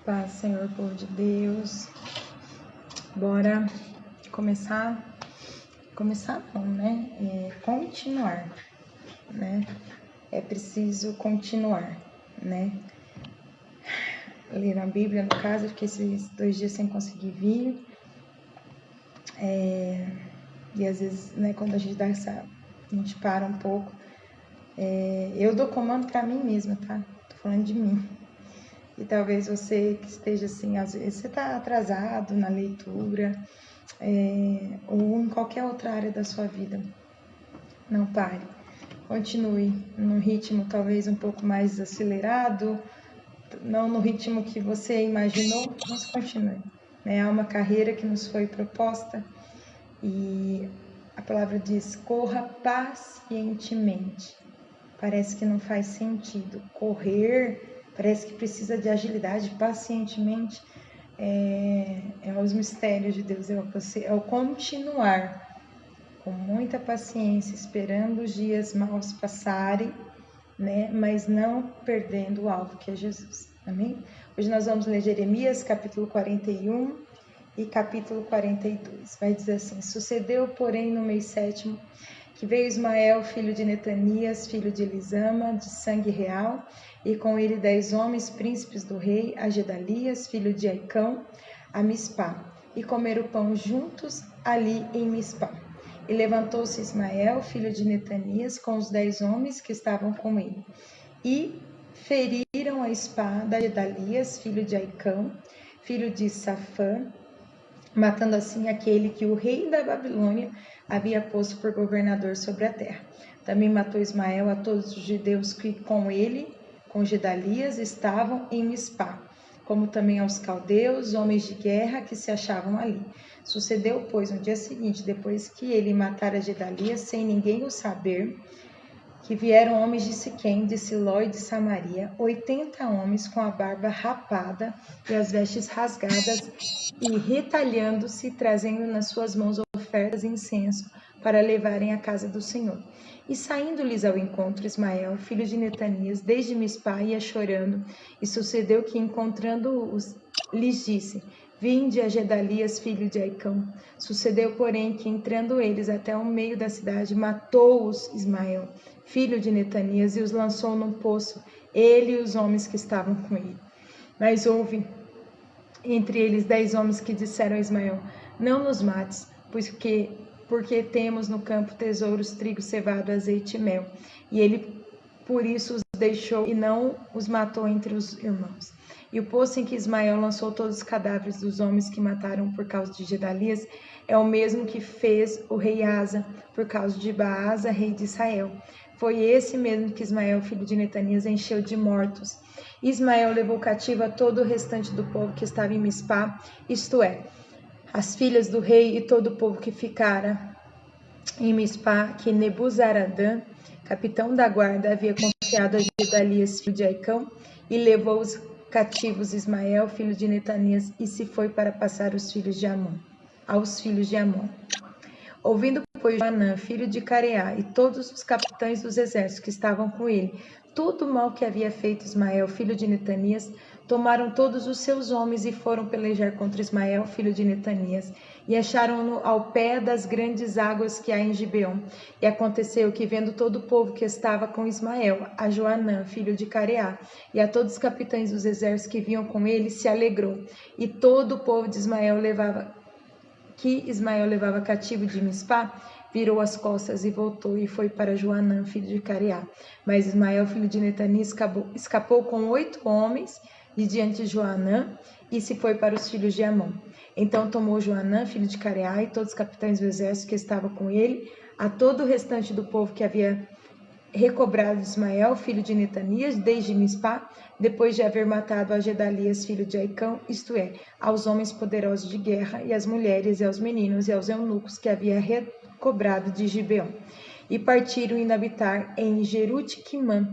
Paz, Senhor, povo de Deus. Bora começar não, né? Continuar, né? É preciso continuar, né? Ler a Bíblia, no caso, eu fiquei esses 2 dias sem conseguir vir. E às vezes, né, quando a gente a gente para um pouco. Eu dou comando pra mim mesma, tá? Tô falando de mim. E talvez você que esteja assim, às vezes você tá atrasado na leitura, ou em qualquer outra área da sua vida. Não pare. Continue num ritmo talvez um pouco mais acelerado, não no ritmo que você imaginou, mas continue. Há uma carreira que nos foi proposta e a palavra diz: corra pacientemente. Parece que não faz sentido. Correr parece que precisa de agilidade, pacientemente. É os mistérios de Deus, é o continuar com muita paciência, esperando os dias maus passarem, né? Mas não perdendo o alvo que é Jesus. Amém? Hoje nós vamos ler Jeremias, capítulo 41 e capítulo 42. Vai dizer assim: sucedeu, porém, no mês 7º, que veio Ismael, filho de Netanias, filho de Elisama, de sangue real, e com ele 10 homens, príncipes do rei, a Gedalias, filho de Aicão, a Mispá, e comeram pão juntos ali em Mispá. E levantou-se Ismael, filho de Netanias, com os 10 homens que estavam com ele, e feriram a espada a Gedalias, filho de Aicão, filho de Safã, matando assim aquele que o rei da Babilônia havia posto por governador sobre a terra. Também matou Ismael a todos os judeus que com ele, com Gedalias, estavam em Mispá, como também aos caldeus, homens de guerra que se achavam ali. Sucedeu, pois, no dia seguinte, depois que ele matara Gedalias, sem ninguém o saber, que vieram homens de Siquém, de Siló e de Samaria, 80 homens com a barba rapada e as vestes rasgadas, e retalhando-se, trazendo nas suas mãos ofertas e incenso, para levarem à casa do Senhor. E saindo-lhes ao encontro, Ismael, filho de Netanias, desde Mispá, ia chorando, e sucedeu que, encontrando-os, lhes disse: vinde a Gedalias, filho de Aicão. Sucedeu, porém, que, entrando eles até o meio da cidade, matou-os Ismael, filho de Netanias, e os lançou num poço, ele e os homens que estavam com ele. Mas houve entre eles 10 homens que disseram a Ismael: não nos mates, porque temos no campo tesouros, trigo, cevado, azeite e mel. E ele por isso os deixou e não os matou entre os irmãos. E o poço em que Ismael lançou todos os cadáveres dos homens que mataram por causa de Gedalias é o mesmo que fez o rei Asa por causa de Baasa, rei de Israel. Foi esse mesmo que Ismael, filho de Netanias, encheu de mortos. Ismael levou cativo a todo o restante do povo que estava em Mispá, isto é, as filhas do rei e todo o povo que ficara em Mispá, que Nebuzaradã, capitão da guarda, havia confiado a Gedalias, filho de Aicão, e levou os cativos Ismael, filho de Netanias, e se foi para passar aos filhos de Amon. Ouvindo, pois, Joanã, filho de Careá, e todos os capitães dos exércitos que estavam com ele, todo o mal que havia feito Ismael, filho de Netanias, tomaram todos os seus homens e foram pelejar contra Ismael, filho de Netanias, e acharam-no ao pé das grandes águas que há em Gibeon. E aconteceu que, vendo todo o povo que estava com Ismael, a Joanã, filho de Careá, e a todos os capitães dos exércitos que vinham com ele, se alegrou. E todo o povo de Ismael levava cativo de Mispá, virou as costas e voltou, e foi para Joanã, filho de Careá. Mas Ismael, filho de Netanias, escapou com 8 homens de diante de Joanã, e se foi para os filhos de Amon. Então tomou Joanã, filho de Careá, e todos os capitães do exército que estavam com ele, a todo o restante do povo que havia recobrado Ismael, filho de Netanias, desde Mispá, depois de haver matado a Gedalias, filho de Aicão, isto é, aos homens poderosos de guerra, e às mulheres, e aos meninos, e aos eunucos que havia recobrado de Gibeon. E partiram indo habitar em Jerute-Quimã,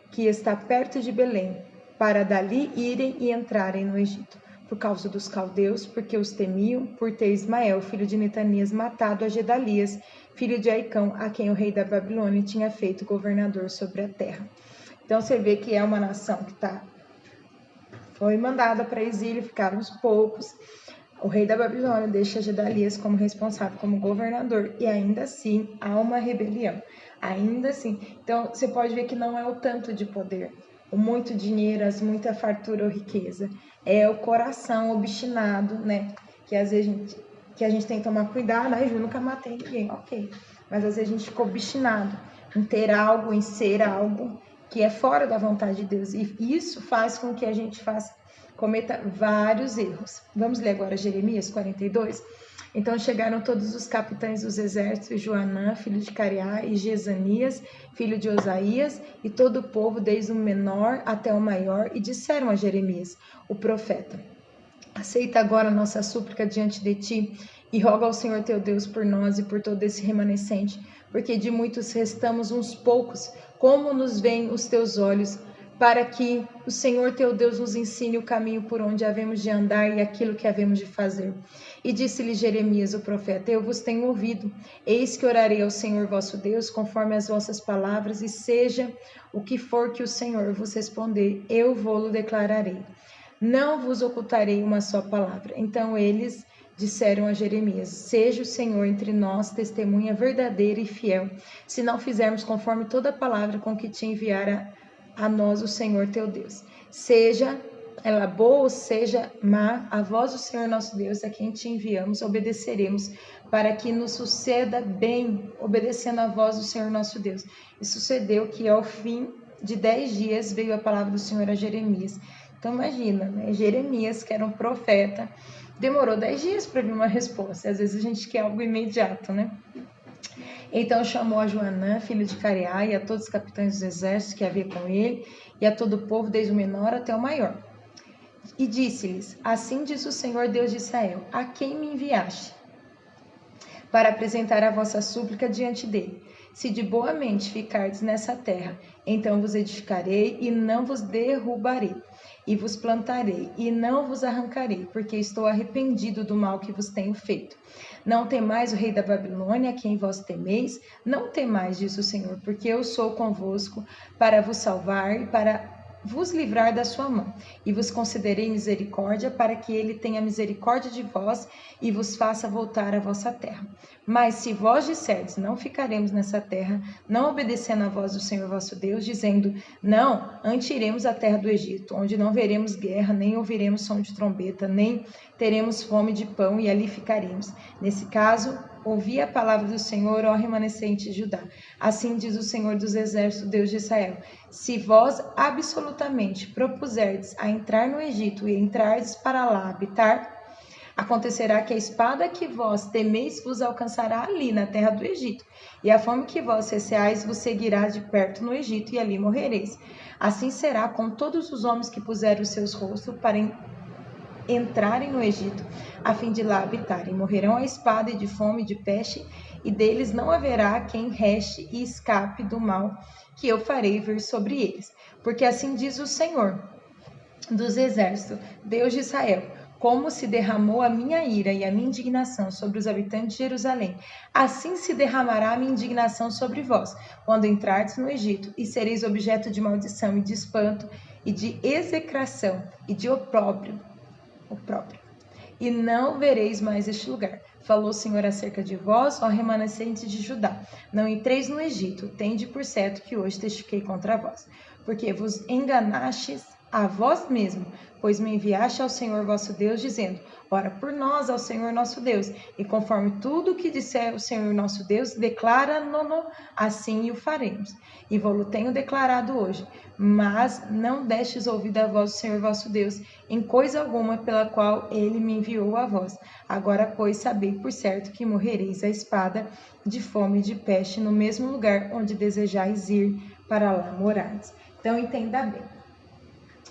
que está perto de Belém, para dali irem e entrarem no Egito, por causa dos caldeus, porque os temiam, por ter Ismael, filho de Netanias, matado a Gedalias, filho de Aicão, a quem o rei da Babilônia tinha feito governador sobre a terra. Então você vê que é uma nação que está foi mandada para exílio, ficaram uns poucos. O rei da Babilônia deixa Gedalias como responsável, como governador, e ainda assim há uma rebelião. Ainda assim. Então, você pode ver que não é o tanto de poder, o muito dinheiro, muita fartura ou riqueza. É o coração obstinado, né? Que às vezes a gente tem que tomar cuidado. Ai, eu nunca matei ninguém, ok. Mas às vezes a gente fica obstinado em ter algo, em ser algo que é fora da vontade de Deus. E isso faz com que a gente cometa vários erros. Vamos ler agora Jeremias 42? Então chegaram todos os capitães dos exércitos, Joanã, filho de Careá, e Jezanias, filho de Osaías, e todo o povo, desde o menor até o maior, e disseram a Jeremias, o profeta: aceita agora a nossa súplica diante de ti, e roga ao Senhor teu Deus por nós e por todo esse remanescente, porque de muitos restamos uns poucos, como nos veem os teus olhos, para que o Senhor teu Deus nos ensine o caminho por onde havemos de andar e aquilo que havemos de fazer. E disse-lhe Jeremias, o profeta: eu vos tenho ouvido, eis que orarei ao Senhor vosso Deus, conforme as vossas palavras, e seja o que for que o Senhor vos responder, eu vou-lo declararei. Não vos ocultarei uma só palavra. Então eles disseram a Jeremias: seja o Senhor entre nós testemunha verdadeira e fiel, se não fizermos conforme toda a palavra com que te enviara a nós o Senhor teu Deus. Seja ela boa ou seja má, a vós o Senhor nosso Deus, a quem te enviamos, obedeceremos, para que nos suceda bem, obedecendo a vós o Senhor nosso Deus. E sucedeu que ao fim de 10 dias veio a palavra do Senhor a Jeremias. Então imagina, né? Jeremias, que era um profeta, demorou 10 dias para vir uma resposta. Às vezes a gente quer algo imediato, né? Então chamou a Joanã, filho de Careá, e a todos os capitães dos exércitos que havia com ele, e a todo o povo, desde o menor até o maior. E disse-lhes: assim diz o Senhor Deus de Israel: a quem me enviaste? Para apresentar a vossa súplica diante dele. Se de boa mente ficardes nessa terra, então vos edificarei e não vos derrubarei, e vos plantarei e não vos arrancarei, porque estou arrependido do mal que vos tenho feito. Não temais o rei da Babilônia, a quem vós temeis, não temais, diz o Senhor, porque eu sou convosco para vos salvar e para vos livrar da sua mão, e vos concederei misericórdia, para que ele tenha misericórdia de vós e vos faça voltar à vossa terra. Mas se vós disserdes, não ficaremos nessa terra, não obedecendo a voz do Senhor vosso Deus, dizendo, não, antes iremos à terra do Egito, onde não veremos guerra, nem ouviremos som de trombeta, nem teremos fome de pão, e ali ficaremos. Nesse caso, ouvi a palavra do Senhor, ó remanescente de Judá. Assim diz o Senhor dos exércitos, Deus de Israel: se vós absolutamente propuserdes a entrar no Egito e entrardes para lá habitar, acontecerá que a espada que vós temeis vos alcançará ali na terra do Egito, e a fome que vós receais vos seguirá de perto no Egito, e ali morrereis. Assim será com todos os homens que puseram os seus rostos para entrarem no Egito, a fim de lá habitarem. Morrerão a espada e de fome e de peste, e deles não haverá quem reste e escape do mal que eu farei vir sobre eles. Porque assim diz o Senhor dos exércitos, Deus de Israel: como se derramou a minha ira e a minha indignação sobre os habitantes de Jerusalém, assim se derramará a minha indignação sobre vós, quando entrardes no Egito, e sereis objeto de maldição e de espanto, e de execração, e de opróbrio. E não vereis mais este lugar. Falou o Senhor acerca de vós, ó remanescentes de Judá: não entreis no Egito, tende por certo que hoje testifiquei contra vós, porque vos enganastes a vós mesmo, pois me enviaste ao Senhor vosso Deus, dizendo: ora por nós ao Senhor nosso Deus, e conforme tudo o que disser o Senhor nosso Deus, declara-no, assim o faremos. E vou-lo tenho declarado hoje, mas não destes ouvido à voz do Senhor vosso Deus, em coisa alguma pela qual ele me enviou a vós. Agora, pois, sabei por certo que morrereis à espada, de fome e de peste, no mesmo lugar onde desejais ir para lá morardes. Então, entenda bem.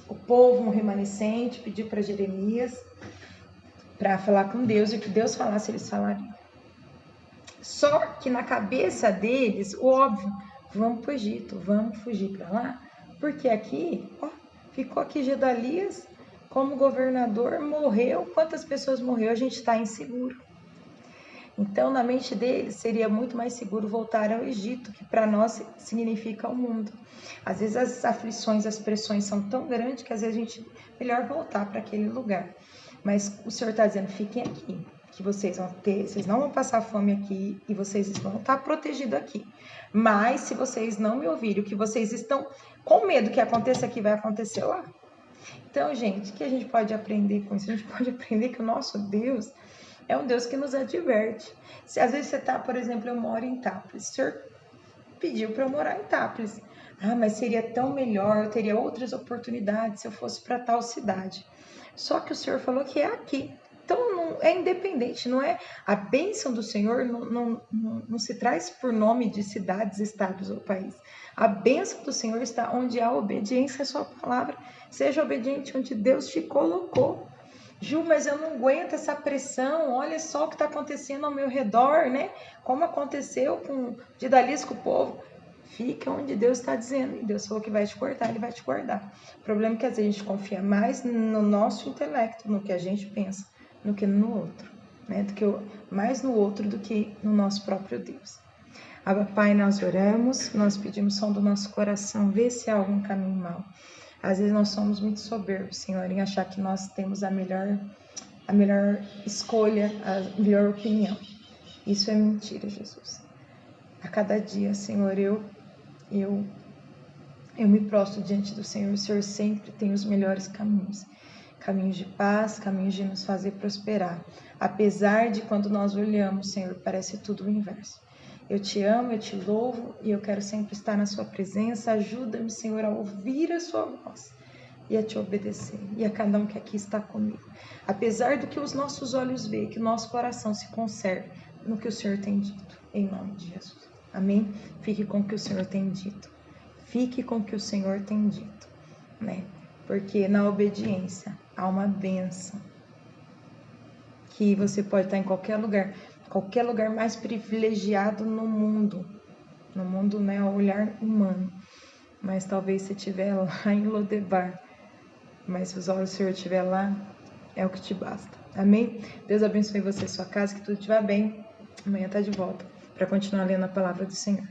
O povo, um remanescente, pediu para Jeremias para falar com Deus, e o que Deus falasse, eles falariam. Só que na cabeça deles, o óbvio, vamos para o Egito, vamos fugir para lá, porque aqui, ó, ficou aqui Gedalias como governador, morreu. Quantas pessoas morreu? A gente está inseguro. Então, na mente deles, seria muito mais seguro voltar ao Egito, que para nós significa o mundo. Às vezes as aflições, as pressões são tão grandes que às vezes a gente melhor voltar para aquele lugar. Mas o Senhor está dizendo, fiquem aqui, que vocês não vão passar fome aqui e vocês vão estar protegidos aqui. Mas se vocês não me ouvirem, o que vocês estão com medo que aconteça aqui, vai acontecer lá. Então, gente, o que a gente pode aprender com isso? A gente pode aprender que o nosso Deus é um Deus que nos adverte. Se às vezes você está, por exemplo, eu moro em Itápolis, o Senhor pediu para eu morar em Itápolis. Ah, mas seria tão melhor, eu teria outras oportunidades se eu fosse para tal cidade. Só que o Senhor falou que é aqui. Então, não é independente, não é a bênção do Senhor, não se traz por nome de cidades, estados ou país. A bênção do Senhor está onde há obediência à sua palavra. Seja obediente onde Deus te colocou. Ju, mas eu não aguento essa pressão, olha só o que está acontecendo ao meu redor, né? Como aconteceu com Didalias com o povo. Fica onde Deus está dizendo, e Deus falou que vai te cortar, Ele vai te guardar. O problema é que às vezes a gente confia mais no nosso intelecto, no que a gente pensa, do que no outro, né? Mais no outro do que no nosso próprio Deus. Abba, Pai, nós oramos, nós pedimos som do nosso coração, vê se há algum caminho mau. Às vezes nós somos muito soberbos, Senhor, em achar que nós temos a melhor escolha, a melhor opinião. Isso é mentira, Jesus. A cada dia, Senhor, eu me prostro diante do Senhor. O Senhor sempre tem os melhores caminhos. Caminhos de paz, caminhos de nos fazer prosperar. Apesar de quando nós olhamos, Senhor, parece tudo o inverso. Eu te amo, eu te louvo e eu quero sempre estar na sua presença. Ajuda-me, Senhor, a ouvir a sua voz e a te obedecer. E a cada um que aqui está comigo. Apesar do que os nossos olhos veem, que o nosso coração se conserve no que o Senhor tem dito. Em nome de Jesus. Amém? Fique com o que o Senhor tem dito. Fique com o que o Senhor tem dito, né? Porque na obediência há uma bênção. Que você pode estar em qualquer lugar mais privilegiado no mundo. No mundo, né, ao olhar humano. Mas talvez você estiver lá em Lodebar. Mas se os olhos do Senhor estiver lá, é o que te basta. Amém? Deus abençoe você e sua casa, que tudo estiver bem. Amanhã está de volta para continuar lendo a palavra do Senhor.